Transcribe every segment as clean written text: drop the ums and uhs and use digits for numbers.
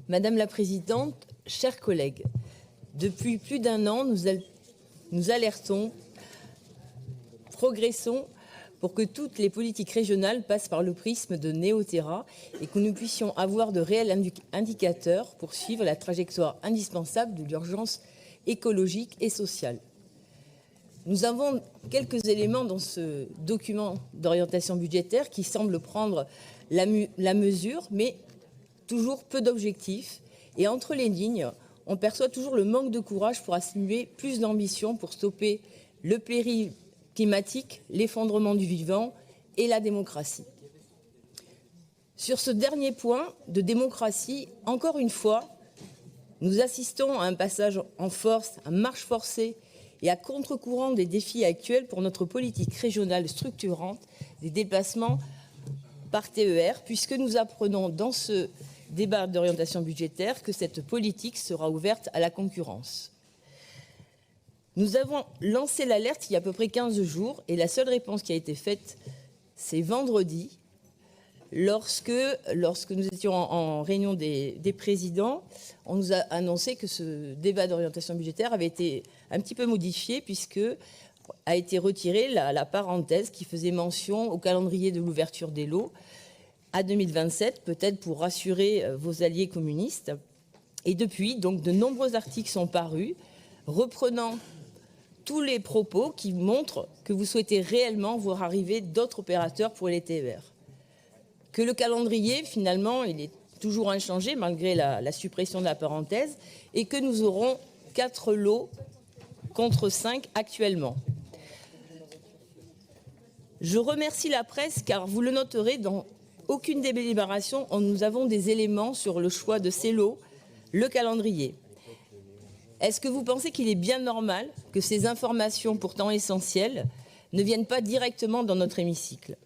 Madame la Présidente, chers collègues, depuis plus d'un an, nous alertons, progressons pour que toutes les politiques régionales passent par le prisme de Néo-Terra et que nous puissions avoir de réels indicateurs pour suivre la trajectoire indispensable de l'urgence écologique et sociale. Nous avons quelques éléments dans ce document d'orientation budgétaire qui semble prendre la mesure, mais toujours peu d'objectifs. Et entre les lignes, on perçoit toujours le manque de courage pour assumer plus d'ambition pour stopper le péril climatique, l'effondrement du vivant et la démocratie. Sur ce dernier point de démocratie, encore une fois, nous assistons à un passage en force, à marche forcée et à contre-courant des défis actuels pour notre politique régionale structurante des déplacements par TER, puisque nous apprenons dans ce débat d'orientation budgétaire que cette politique sera ouverte à la concurrence. Nous avons lancé l'alerte il y a à peu près 15 jours et la seule réponse qui a été faite, c'est vendredi, lorsque nous étions en réunion des présidents, on nous a annoncé que ce débat d'orientation budgétaire avait été un petit peu modifié puisque a été retirée la parenthèse qui faisait mention au calendrier de l'ouverture des lots à 2027, peut-être pour rassurer vos alliés communistes. Et depuis, donc, de nombreux articles sont parus, reprenant tous les propos qui montrent que vous souhaitez réellement voir arriver d'autres opérateurs pour les TER. Que le calendrier, finalement, il est toujours inchangé malgré la suppression de la parenthèse et que nous aurons 4 lots contre 5 actuellement. Je remercie la presse car vous le noterez, dans aucune des délibérations, nous avons des éléments sur le choix de ces lots, le calendrier. Est-ce que vous pensez qu'il est bien normal que ces informations pourtant essentielles ne viennent pas directement dans notre hémicycle?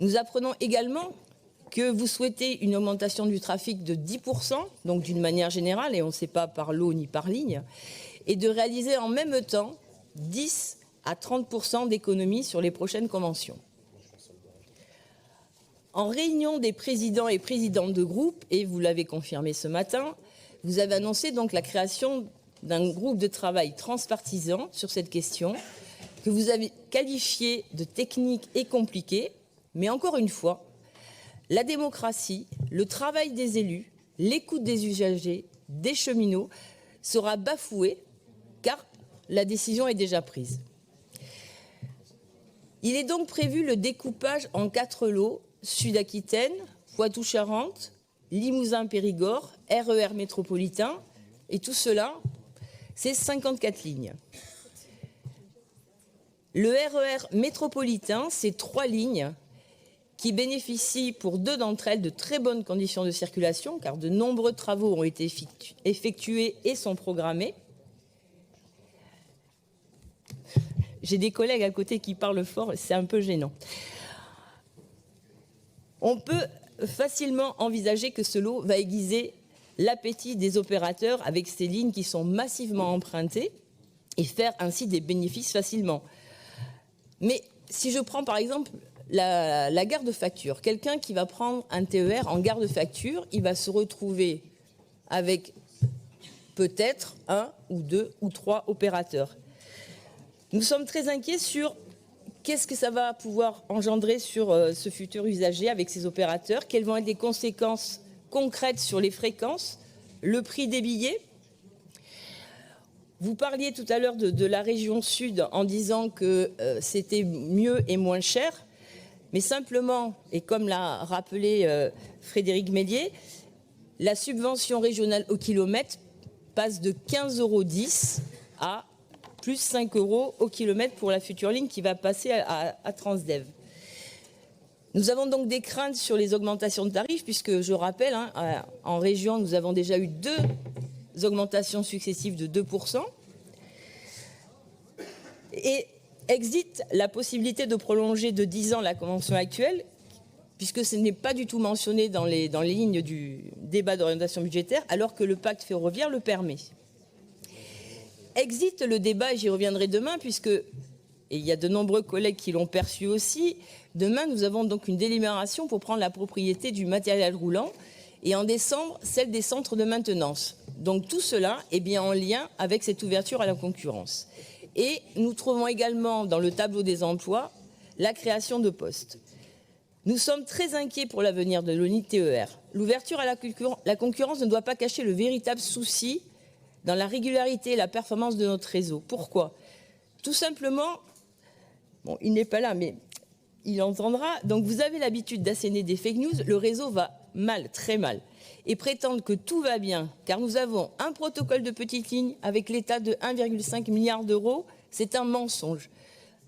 Nous apprenons également que vous souhaitez une augmentation du trafic de 10%, donc d'une manière générale, et on ne sait pas par lot ni par ligne, et de réaliser en même temps 10 à 30% d'économies sur les prochaines conventions. En réunion des présidents et présidentes de groupe, et vous l'avez confirmé ce matin, vous avez annoncé donc la création d'un groupe de travail transpartisan sur cette question, que vous avez qualifié de technique et compliquée, mais encore une fois, la démocratie, le travail des élus, l'écoute des usagers, des cheminots sera bafouée car la décision est déjà prise. Il est donc prévu le découpage en 4 lots, Sud-Aquitaine, Poitou-Charentes, Limousin-Périgord, RER métropolitain, et tout cela, c'est 54 lignes. Le RER métropolitain, c'est 3 lignes qui bénéficient pour 2 d'entre elles de très bonnes conditions de circulation, car de nombreux travaux ont été effectués et sont programmés. J'ai des collègues à côté qui parlent fort, c'est un peu gênant. On peut facilement envisager que ce lot va aiguiser l'appétit des opérateurs avec ces lignes qui sont massivement empruntées et faire ainsi des bénéfices facilement. Mais si je prends par exemple la gare de facture, quelqu'un qui va prendre un TER en gare de facture, il va se retrouver avec peut-être 1 ou 2 ou 3 opérateurs. Nous sommes très inquiets sur qu'est-ce que ça va pouvoir engendrer sur ce futur usager avec ces opérateurs, quelles vont être les conséquences concrètes sur les fréquences, le prix des billets. Vous parliez tout à l'heure de la région sud en disant que c'était mieux et moins cher, mais simplement, et comme l'a rappelé Frédéric Mélier, la subvention régionale au kilomètre passe de 15,10 € à plus 5 € au kilomètre pour la future ligne qui va passer à Transdev. Nous avons donc des craintes sur les augmentations de tarifs, puisque je rappelle, en région, nous avons déjà eu 2 augmentations successives de 2%. Et existe la possibilité de prolonger de 10 ans la convention actuelle, puisque ce n'est pas du tout mentionné dans les lignes du débat d'orientation budgétaire, alors que le pacte ferroviaire le permet. Existe le débat, et j'y reviendrai demain, puisque, et il y a de nombreux collègues qui l'ont perçu aussi, demain nous avons donc une délibération pour prendre la propriété du matériel roulant, et en décembre, celle des centres de maintenance. Donc tout cela est bien en lien avec cette ouverture à la concurrence. Et nous trouvons également dans le tableau des emplois la création de postes. Nous sommes très inquiets pour l'avenir de l'ONI-TER. L'ouverture à la concurrence ne doit pas cacher le véritable souci dans la régularité et la performance de notre réseau. Pourquoi? Tout simplement, bon, il n'est pas là, mais il entendra. Donc vous avez l'habitude d'asséner des fake news, le réseau va mal, très mal. Et prétendre que tout va bien, car nous avons un protocole de petite ligne avec l'État de 1,5 milliard d'euros, c'est un mensonge.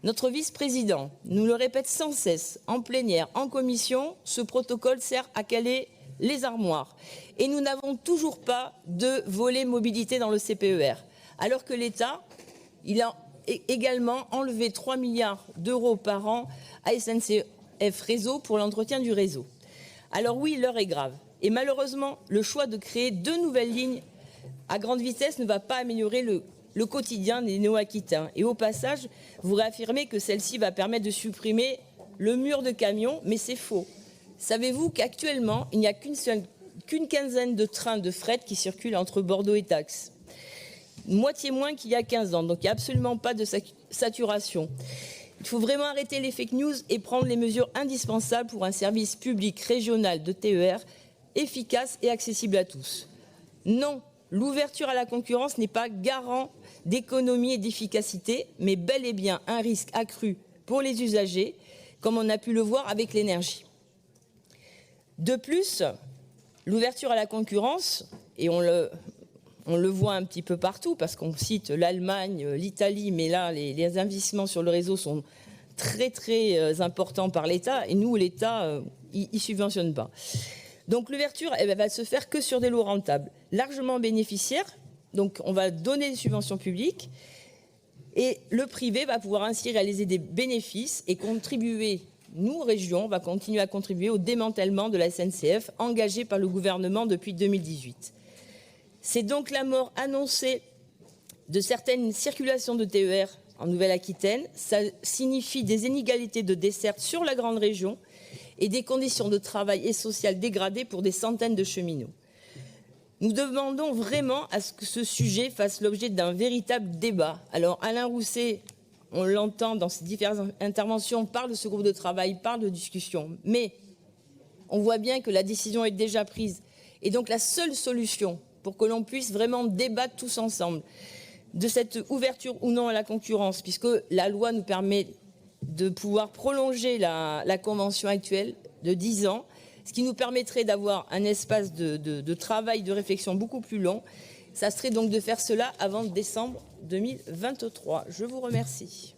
Notre vice-président nous le répète sans cesse, en plénière, en commission, ce protocole sert à caler les armoires. Et nous n'avons toujours pas de volet mobilité dans le CPER, alors que l'État, il a également enlevé 3 milliards d'euros par an à SNCF Réseau pour l'entretien du réseau. Alors oui, l'heure est grave. Et malheureusement, le choix de créer 2 nouvelles lignes à grande vitesse ne va pas améliorer le quotidien des Néo-Aquitains. Et au passage, vous réaffirmez que celle-ci va permettre de supprimer le mur de camions, mais c'est faux. Savez-vous qu'actuellement, il n'y a qu'une quinzaine de trains de fret qui circulent entre Bordeaux et Dax, moitié moins qu'il y a 15 ans, donc il n'y a absolument pas de saturation. Il faut vraiment arrêter les fake news et prendre les mesures indispensables pour un service public régional de TER efficace et accessible à tous. Non, l'ouverture à la concurrence n'est pas garant d'économie et d'efficacité, mais bel et bien un risque accru pour les usagers, comme on a pu le voir avec l'énergie. De plus, l'ouverture à la concurrence, et on le voit un petit peu partout, parce qu'on cite l'Allemagne, l'Italie, mais là, les investissements sur le réseau sont très, très importants par l'État, et nous, l'État, il ne subventionne pas. Donc l'ouverture, elle va se faire que sur des lots rentables, largement bénéficiaires. Donc on va donner des subventions publiques et le privé va pouvoir ainsi réaliser des bénéfices et contribuer. Nous, régions, on va continuer à contribuer au démantèlement de la SNCF engagé par le gouvernement depuis 2018. C'est donc la mort annoncée de certaines circulations de TER en Nouvelle-Aquitaine. Ça signifie des inégalités de desserte sur la grande région et des conditions de travail et sociales dégradées pour des centaines de cheminots. Nous demandons vraiment à ce que ce sujet fasse l'objet d'un véritable débat. Alors Alain Rousset, on l'entend dans ses différentes interventions, parle de ce groupe de travail, parle de discussion, mais on voit bien que la décision est déjà prise. Et donc la seule solution pour que l'on puisse vraiment débattre tous ensemble de cette ouverture ou non à la concurrence, puisque la loi nous permet de pouvoir prolonger la convention actuelle de 10 ans, ce qui nous permettrait d'avoir un espace de travail, de réflexion beaucoup plus long. Ça serait donc de faire cela avant décembre 2023. Je vous remercie.